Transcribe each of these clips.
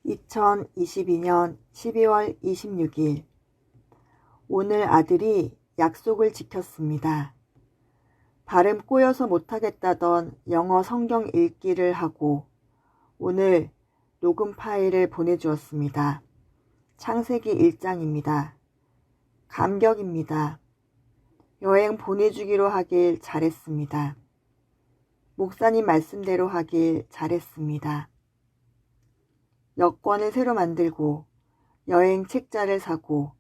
2022년 12월 26일 오늘 아들이 약속을 지켰습니다. 발음 꼬여서 못하겠다던 영어 성경 읽기를 하고 오늘 녹음 파일을 보내주었습니다. 창세기 1장입니다. 감격입니다. 여행 보내주기로 하길 잘했습니다. 목사님 말씀대로 하길 잘했습니다. 여권을 새로 만들고 여행 책자를 사고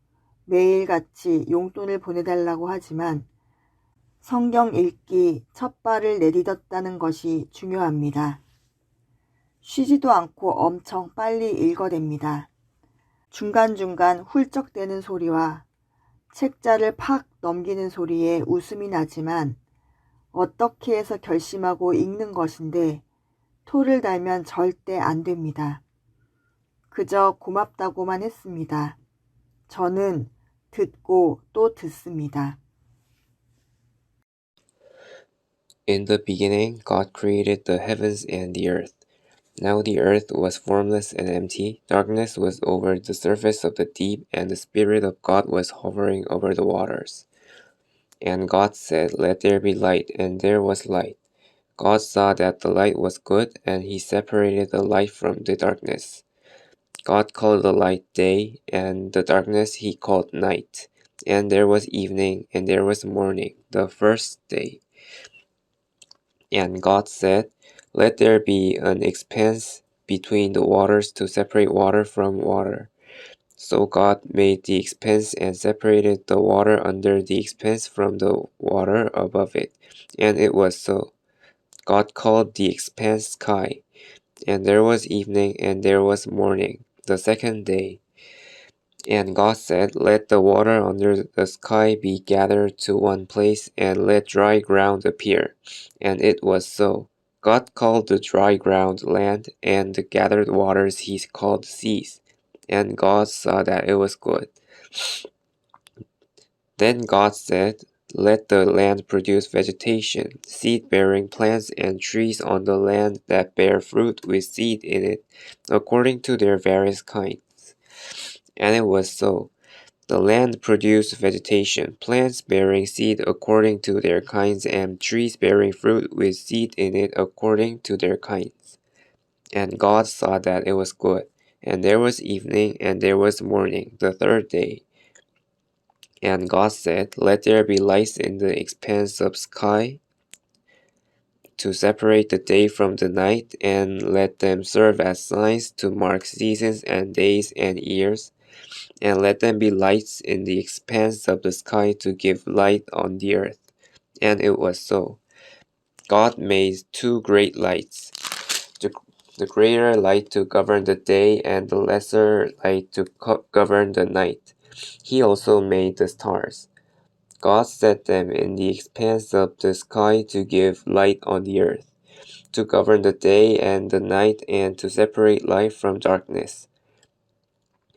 매일같이 용돈을 보내달라고 하지만 성경 읽기 첫 발을 내딛었다는 것이 중요합니다. 쉬지도 않고 엄청 빨리 읽어댑니다. 중간중간 훌쩍대는 소리와 책자를 팍 넘기는 소리에 웃음이 나지만 어떻게 해서 결심하고 읽는 것인데 토를 달면 절대 안 됩니다. 그저 고맙다고만 했습니다. 저는 듣고 또 듣습니다. In the beginning, God created the heavens and the earth. Now the earth was formless and empty. Darkness was over the surface of the deep, and the Spirit of God was hovering over the waters. And God said, "Let there be light," and there was light. God saw that the light was good, and he separated the light from the darkness. God called the light day, and the darkness he called night. And there was evening, and there was morning, the first day. And God said, "Let there be an expanse between the waters to separate water from water." So God made the expanse and separated the water under the expanse from the water above it. And it was so. God called the expanse sky. And there was evening, and there was morning, the second day. And God said, "Let the water under the sky be gathered to one place, and let dry ground appear." And it was so. God called the dry ground land, and the gathered waters he called seas. And God saw that it was good. Then God said, "Let the land produce vegetation, seed-bearing plants and trees on the land that bear fruit with seed in it, according to their various kinds." And it was so. The land produced vegetation, plants bearing seed according to their kinds, and trees bearing fruit with seed in it according to their kinds. And God saw that it was good. And there was evening, and there was morning, the third day. And God said, "Let there be lights in the expanse of sky to separate the day from the night, and let them serve as signs to mark seasons and days and years. And let them be lights in the expanse of the sky to give light on the earth." And it was so. God made two great lights, the greater light to govern the day, and the lesser light to govern the night. He also made the stars. God set them in the expanse of the sky to give light on the earth, to govern the day and the night, and to separate light from darkness.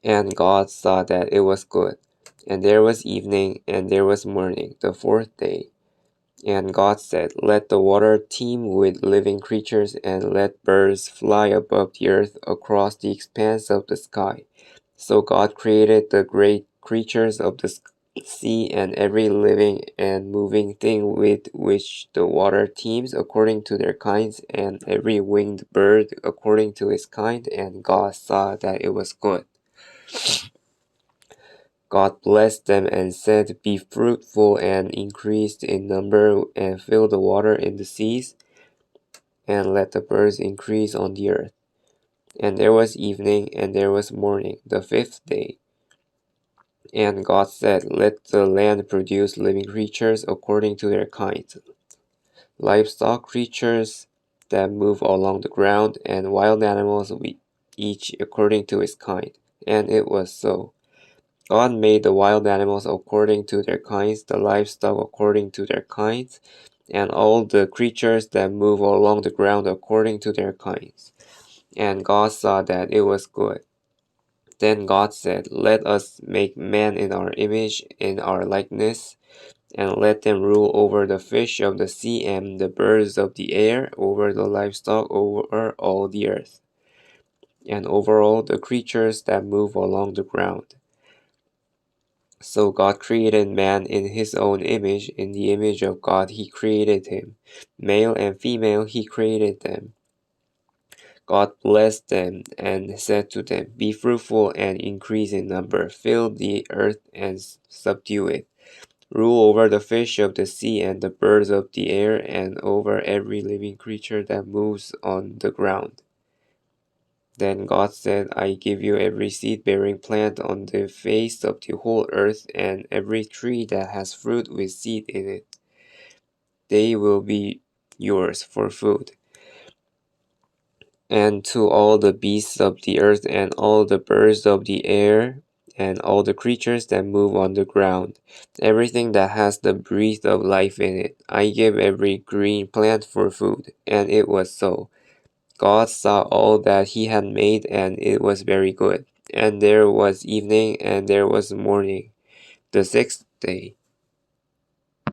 And God saw that it was good. And there was evening, and there was morning, the fourth day. And God said, "Let the water teem with living creatures, and let birds fly above the earth across the expanse of the sky." So God created the great creatures of the sea, and every living and moving thing with which the water teems according to their kinds, and every winged bird according to its kind. And God saw that it was good. God blessed them and said, "Be fruitful and increase in number, and fill the water in the seas, and let the birds increase on the earth." And there was evening, and there was morning, the fifth day. And God said, "Let the land produce living creatures according to their kinds, livestock creatures that move along the ground, and wild animals, each according to its kind." And it was so. God made the wild animals according to their kinds, the livestock according to their kinds, and all the creatures that move along the ground according to their kinds. And God saw that it was good. Then God said, "Let us make man in our image, in our likeness, and let them rule over the fish of the sea and the birds of the air, over the livestock, over all the earth, and over all the creatures that move along the ground. So God created man in his own image. In the image of God he created him. Male and female he created them. God blessed them and said to them, Be fruitful and increase in number. Fill the earth and subdue it. Rule over the fish of the sea and the birds of the air and over every living creature that moves on the ground. Then God said, I give you every seed-bearing plant on the face of the whole earth and every tree that has fruit with seed in it. They will be yours for food. And to all the beasts of the earth and all the birds of the air and all the creatures that move on the ground, everything that has the breath of life in it, I give every green plant for food. And it was so. God saw all that he had made, and it was very good. And there was evening, and there was morning, the sixth day.